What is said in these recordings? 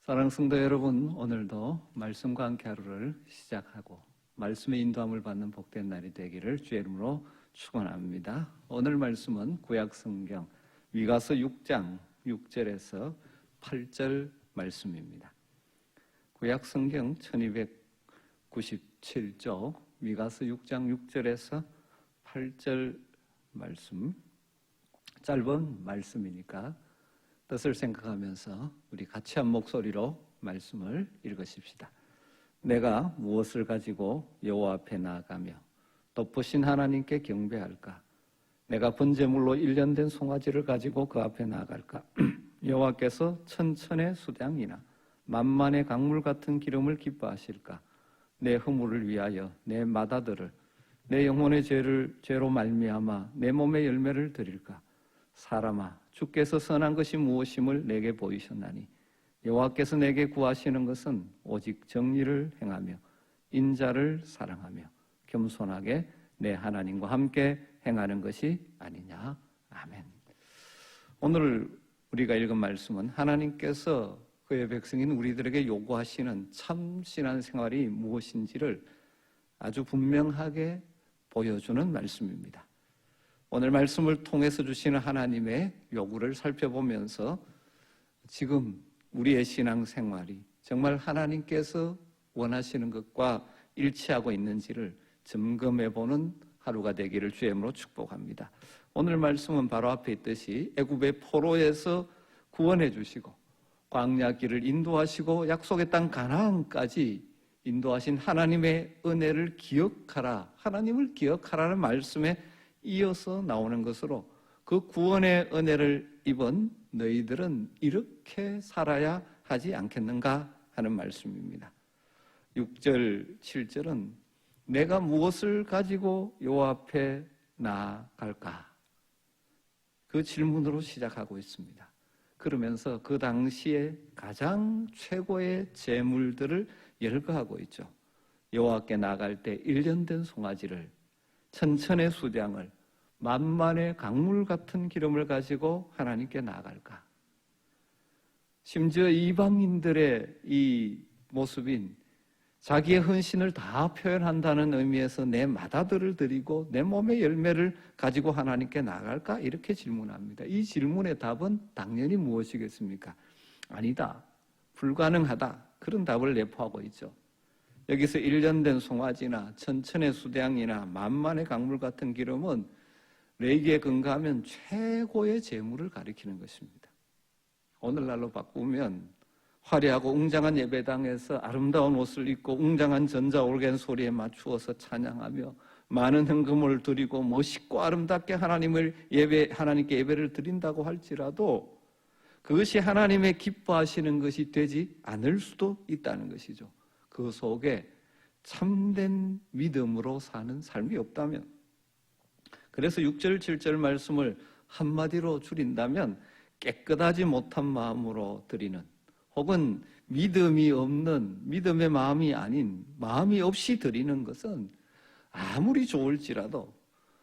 사랑하는 성도 여러분, 오늘도 말씀과 함께 하루를 시작하고 말씀의 인도함을 받는 복된 날이 되기를 주의 이름으로 축원합니다. 오늘 말씀은 구약성경 미가서 6장 6절에서 8절 말씀입니다. 구약성경 1297쪽 미가서 6장 6절에서 8절 말씀, 짧은 말씀이니까 뜻을 생각하면서 우리 같이 한 목소리로 말씀을 읽으십시다. 내가 무엇을 가지고 여호와 앞에 나아가며 덮으신 하나님께 경배할까? 내가 번제물로 1년 된 송아지를 가지고 그 앞에 나아갈까? 여호와께서 천천의 수량이나 만만의 강물 같은 기름을 기뻐하실까? 내 허물을 위하여 내 맏아들을 내 영혼의 죄로 말미암아 내 몸의 열매를 드릴까? 사람아, 주께서 선한 것이 무엇임을 내게 보이셨나니 여호와께서 내게 구하시는 것은 오직 정의를 행하며 인자를 사랑하며 겸손하게 내 하나님과 함께 행하는 것이 아니냐. 아멘. 오늘 우리가 읽은 말씀은 하나님께서 그의 백성인 우리들에게 요구하시는 참 신앙생활이 무엇인지를 아주 분명하게 보여주는 말씀입니다. 오늘 말씀을 통해서 주시는 하나님의 요구를 살펴보면서 지금 우리의 신앙생활이 정말 하나님께서 원하시는 것과 일치하고 있는지를 점검해보는 하루가 되기를 주의 이름으로 축복합니다. 오늘 말씀은 바로 앞에 있듯이 애굽의 포로에서 구원해 주시고 광야 길을 인도하시고 약속의 땅 가나안까지 인도하신 하나님의 은혜를 기억하라, 하나님을 기억하라는 말씀에 이어서 나오는 것으로 그 구원의 은혜를 입은 너희들은 이렇게 살아야 하지 않겠는가 하는 말씀입니다. 6절, 7절은 내가 무엇을 가지고 여호와 앞에 나아갈까? 그 질문으로 시작하고 있습니다. 그러면서 그 당시에 가장 최고의 제물들을 열거하고 있죠. 여호와께 나아갈 때 1년 된 송아지를, 천천의 수량을, 만만의 강물 같은 기름을 가지고 하나님께 나아갈까? 심지어 이방인들의 이 모습인 자기의 헌신을 다 표현한다는 의미에서 내 맏아들을 드리고 내 몸의 열매를 가지고 하나님께 나아갈까? 이렇게 질문합니다. 이 질문의 답은 당연히 무엇이겠습니까? 아니다, 불가능하다, 그런 답을 내포하고 있죠. 여기서 1년 된 송아지나 천천의 수량이나 만만의 강물 같은 기름은 레위기에 근거하면 최고의 제물을 가리키는 것입니다. 오늘날로 바꾸면 화려하고 웅장한 예배당에서 아름다운 옷을 입고 웅장한 전자올겐 소리에 맞추어서 찬양하며 많은 헌금을 드리고 멋있고 아름답게 하나님께 예배를 드린다고 할지라도 그것이 하나님의 기뻐하시는 것이 되지 않을 수도 있다는 것이죠. 그 속에 참된 믿음으로 사는 삶이 없다면, 그래서 6절, 7절 말씀을 한마디로 줄인다면 깨끗하지 못한 마음으로 드리는, 혹은 믿음이 없는, 믿음의 마음이 아닌, 마음이 없이 드리는 것은 아무리 좋을지라도,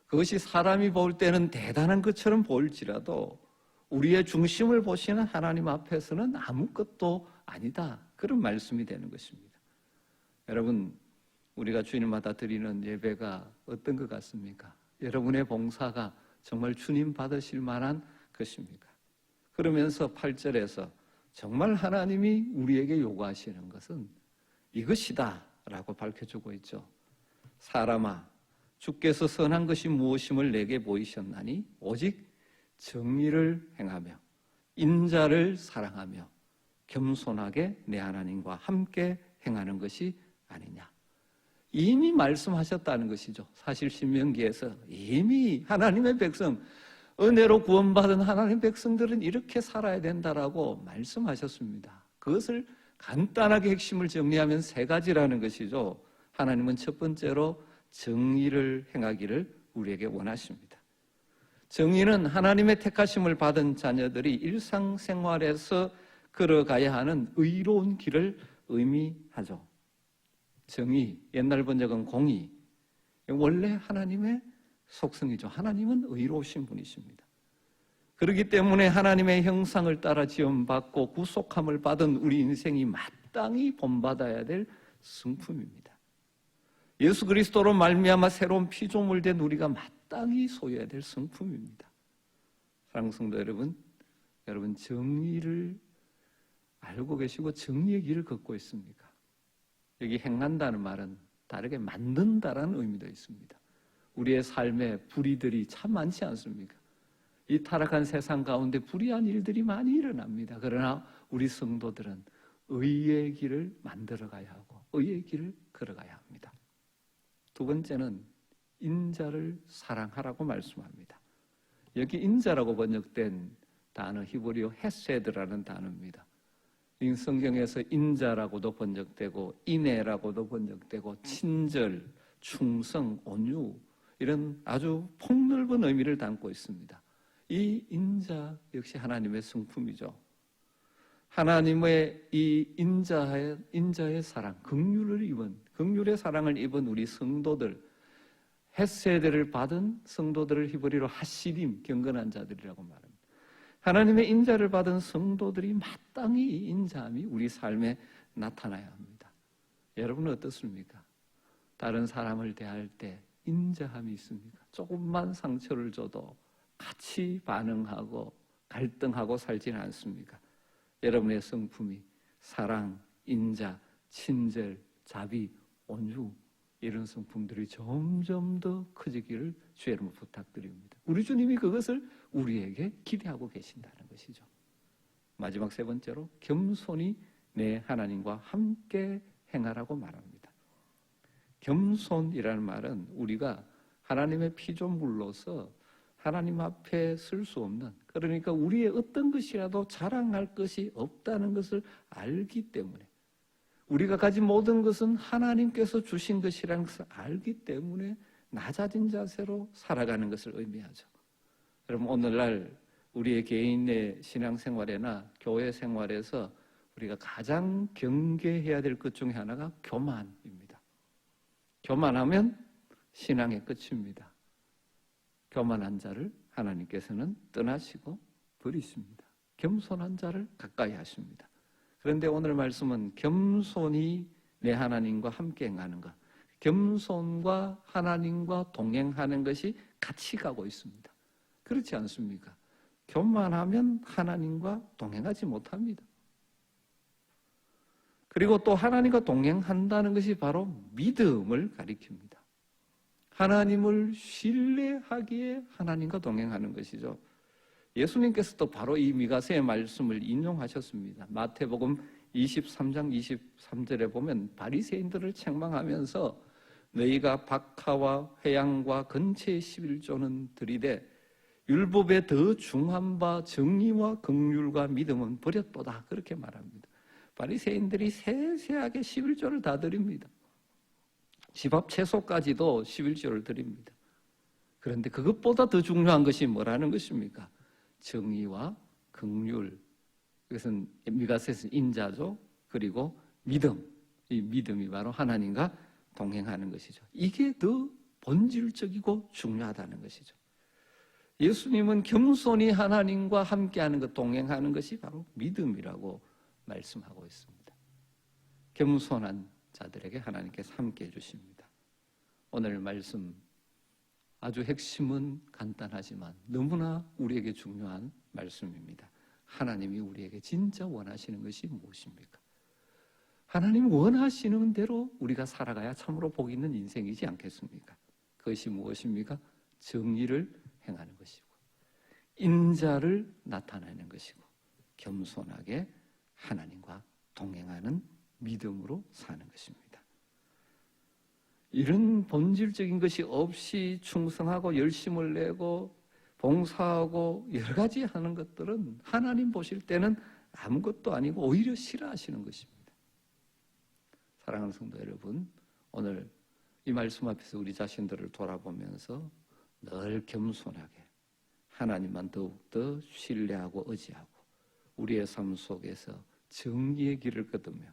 그것이 사람이 볼 때는 대단한 것처럼 보일지라도 우리의 중심을 보시는 하나님 앞에서는 아무것도 아니다, 그런 말씀이 되는 것입니다. 여러분, 우리가 주일마다 드리는 예배가 어떤 것 같습니까? 여러분의 봉사가 정말 주님 받으실 만한 것입니까? 그러면서 8절에서 정말 하나님이 우리에게 요구하시는 것은 이것이다 라고 밝혀주고 있죠. 사람아, 주께서 선한 것이 무엇임을 내게 보이셨나니 오직 정의를 행하며 인자를 사랑하며 겸손하게 내 하나님과 함께 행하는 것이 아니냐. 이미 말씀하셨다는 것이죠. 사실 신명기에서 이미 하나님의 백성, 은혜로 구원받은 하나님의 백성들은 이렇게 살아야 된다라고 말씀하셨습니다. 그것을 간단하게 핵심을 정리하면 세 가지라는 것이죠. 하나님은 첫 번째로 정의를 행하기를 우리에게 원하십니다. 정의는 하나님의 택하심을 받은 자녀들이 일상생활에서 걸어가야 하는 의로운 길을 의미하죠. 정의, 옛날 번역은 공의, 원래 하나님의 속성이죠. 하나님은 의로우신 분이십니다. 그렇기 때문에 하나님의 형상을 따라 지음받고 구속함을 받은 우리 인생이 마땅히 본받아야 될 성품입니다. 예수 그리스도로 말미암아 새로운 피조물 된 우리가 마땅히 소유해야 될 성품입니다. 사랑하는 성도 여러분, 여러분 정의를 알고 계시고 정의의 길을 걷고 있습니까? 여기 행한다는 말은 다르게 만든다라는 의미도 있습니다. 우리의 삶에 불의들이 참 많지 않습니까? 이 타락한 세상 가운데 불의한 일들이 많이 일어납니다. 그러나 우리 성도들은 의의 길을 만들어가야 하고 의의 길을 걸어가야 합니다. 두 번째는 인자를 사랑하라고 말씀합니다. 여기 인자라고 번역된 단어 히브리어 헤세드라는 단어입니다. 성경에서 인자라고도 번역되고 인애라고도 번역되고 친절, 충성, 온유 이런 아주 폭넓은 의미를 담고 있습니다. 이 인자 역시 하나님의 성품이죠. 하나님의 이 인자의 사랑, 긍휼의 사랑을 입은 우리 성도들, 헤세드를 받은 성도들을 히브리로 하시림, 경건한 자들이라고 말합니다. 하나님의 인자를 받은 성도들이 마땅히 이 인자함이 우리 삶에 나타나야 합니다. 여러분은 어떻습니까? 다른 사람을 대할 때 인자함이 있습니까? 조금만 상처를 줘도 같이 반응하고 갈등하고 살지는 않습니까? 여러분의 성품이 사랑, 인자, 친절, 자비, 온유 이런 성품들이 점점 더 커지기를 주의 이름으로 부탁드립니다. 우리 주님이 그것을 우리에게 기대하고 계신다는 것이죠. 마지막 세 번째로 겸손히 내 하나님과 함께 행하라고 말합니다. 겸손이라는 말은 우리가 하나님의 피조물로서 하나님 앞에 설 수 없는, 그러니까 우리의 어떤 것이라도 자랑할 것이 없다는 것을 알기 때문에, 우리가 가진 모든 것은 하나님께서 주신 것이라는 것을 알기 때문에 낮아진 자세로 살아가는 것을 의미하죠. 여러분, 오늘날 우리의 개인의 신앙생활이나 교회 생활에서 우리가 가장 경계해야 될 것 중에 하나가 교만입니다. 교만하면 신앙의 끝입니다. 교만한 자를 하나님께서는 떠나시고 버리십니다. 겸손한 자를 가까이 하십니다. 그런데 오늘 말씀은 겸손히 내 하나님과 함께 행하는 것, 겸손과 하나님과 동행하는 것이 같이 가고 있습니다. 그렇지 않습니까? 교만하면 하나님과 동행하지 못합니다. 그리고 또 하나님과 동행한다는 것이 바로 믿음을 가리킵니다. 하나님을 신뢰하기에 하나님과 동행하는 것이죠. 예수님께서도 바로 이 미가서의 말씀을 인용하셨습니다. 마태복음 23장 23절에 보면 바리새인들을 책망하면서 너희가 박하와 회양과 건채의 11조는 들이되 율법에 더 중한 바 정의와 긍휼과 믿음은 버렸도다, 그렇게 말합니다. 바리새인들이 세세하게 11조를 다 드립니다. 집 앞 채소까지도 11조를 드립니다. 그런데 그것보다 더 중요한 것이 뭐라는 것입니까? 정의와 긍휼, 이것은 미가서에서 인자죠. 그리고 믿음, 이 믿음이 바로 하나님과 동행하는 것이죠. 이게 더 본질적이고 중요하다는 것이죠. 예수님은 겸손히 하나님과 함께하는 것, 동행하는 것이 바로 믿음이라고 말씀하고 있습니다. 겸손한 자들에게 하나님께서 함께해 주십니다. 오늘 말씀 아주 핵심은 간단하지만 너무나 우리에게 중요한 말씀입니다. 하나님이 우리에게 진짜 원하시는 것이 무엇입니까? 하나님 원하시는 대로 우리가 살아가야 참으로 복 있는 인생이지 않겠습니까? 그것이 무엇입니까? 정의를 행하는 것이고, 인자를 나타내는 것이고, 겸손하게 하나님과 동행하는 믿음으로 사는 것입니다. 이런 본질적인 것이 없이 충성하고 열심을 내고 봉사하고 여러 가지 하는 것들은 하나님 보실 때는 아무것도 아니고 오히려 싫어하시는 것입니다. 사랑하는 성도 여러분, 오늘 이 말씀 앞에서 우리 자신들을 돌아보면서 늘 겸손하게 하나님만 더욱더 신뢰하고 의지하고 우리의 삶 속에서 정의의 길을 걷으며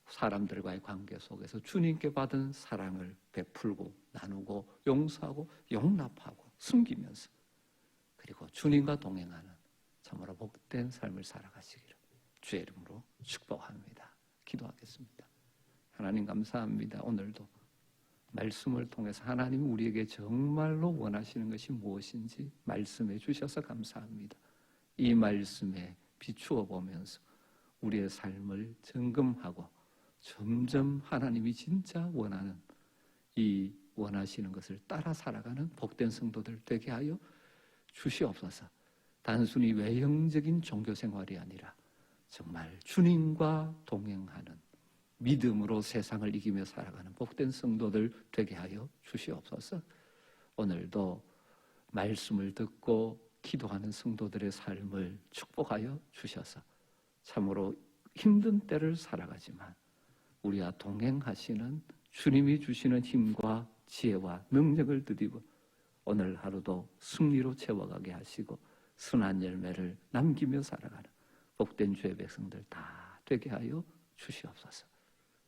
사람들과의 관계 속에서 주님께 받은 사랑을 베풀고 나누고 용서하고 용납하고 숨기면서, 그리고 주님과 동행하는 참으로 복된 삶을 살아가시기를 주의 이름으로 축복합니다. 기도하겠습니다. 하나님 감사합니다. 오늘도 말씀을 통해서 하나님이 우리에게 정말로 원하시는 것이 무엇인지 말씀해 주셔서 감사합니다. 이 말씀에 비추어 보면서 우리의 삶을 점검하고 점점 하나님이 진짜 원하는 이 원하시는 것을 따라 살아가는 복된 성도들 되게 하여 주시옵소서. 단순히 외형적인 종교 생활이 아니라 정말 주님과 동행하는 믿음으로 세상을 이기며 살아가는 복된 성도들 되게 하여 주시옵소서. 오늘도 말씀을 듣고 기도하는 성도들의 삶을 축복하여 주셔서 참으로 힘든 때를 살아가지만 우리와 동행하시는 주님이 주시는 힘과 지혜와 능력을 드리고 오늘 하루도 승리로 채워가게 하시고 선한 열매를 남기며 살아가는 복된 주의 백성들 다 되게 하여 주시옵소서.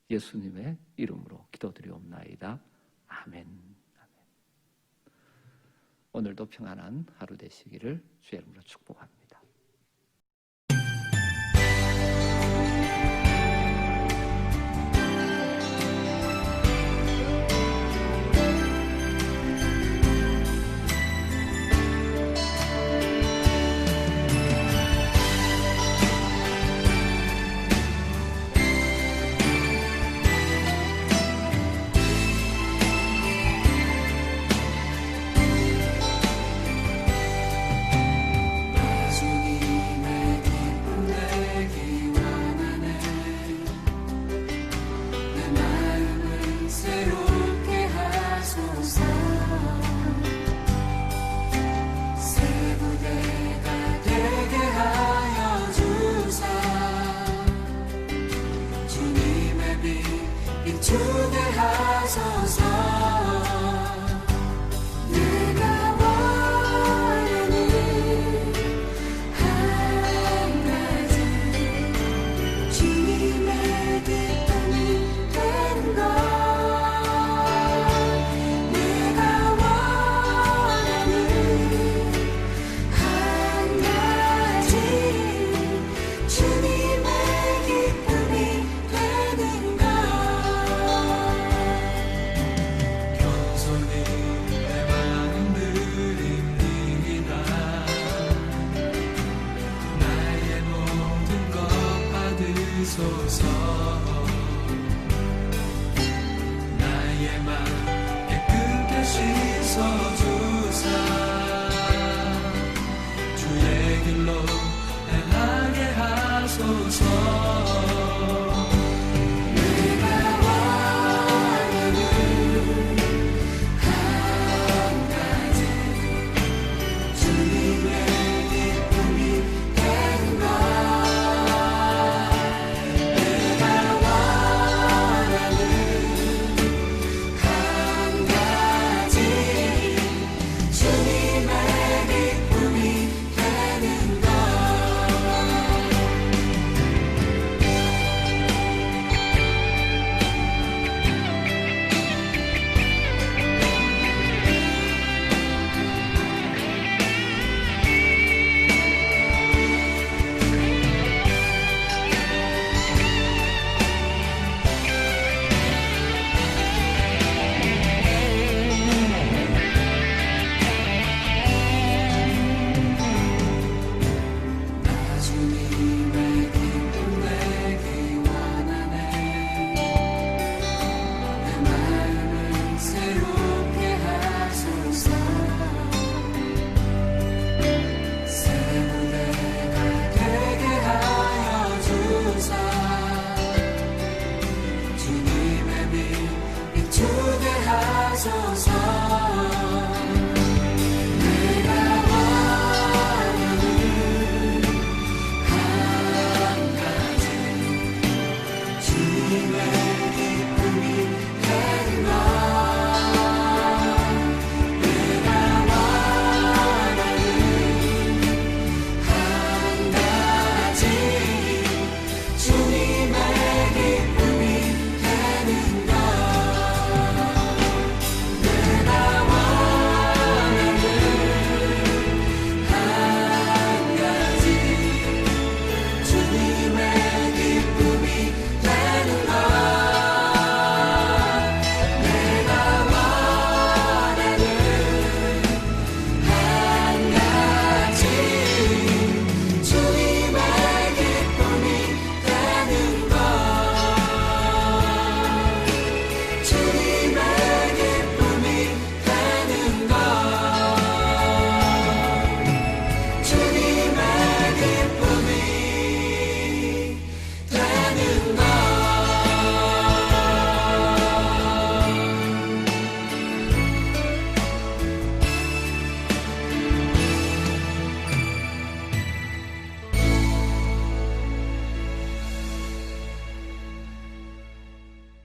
예수님의 이름으로 기도드리옵나이다. 아멘. 아멘. 오늘도 평안한 하루 되시기를 주의 이름으로 축복합니다.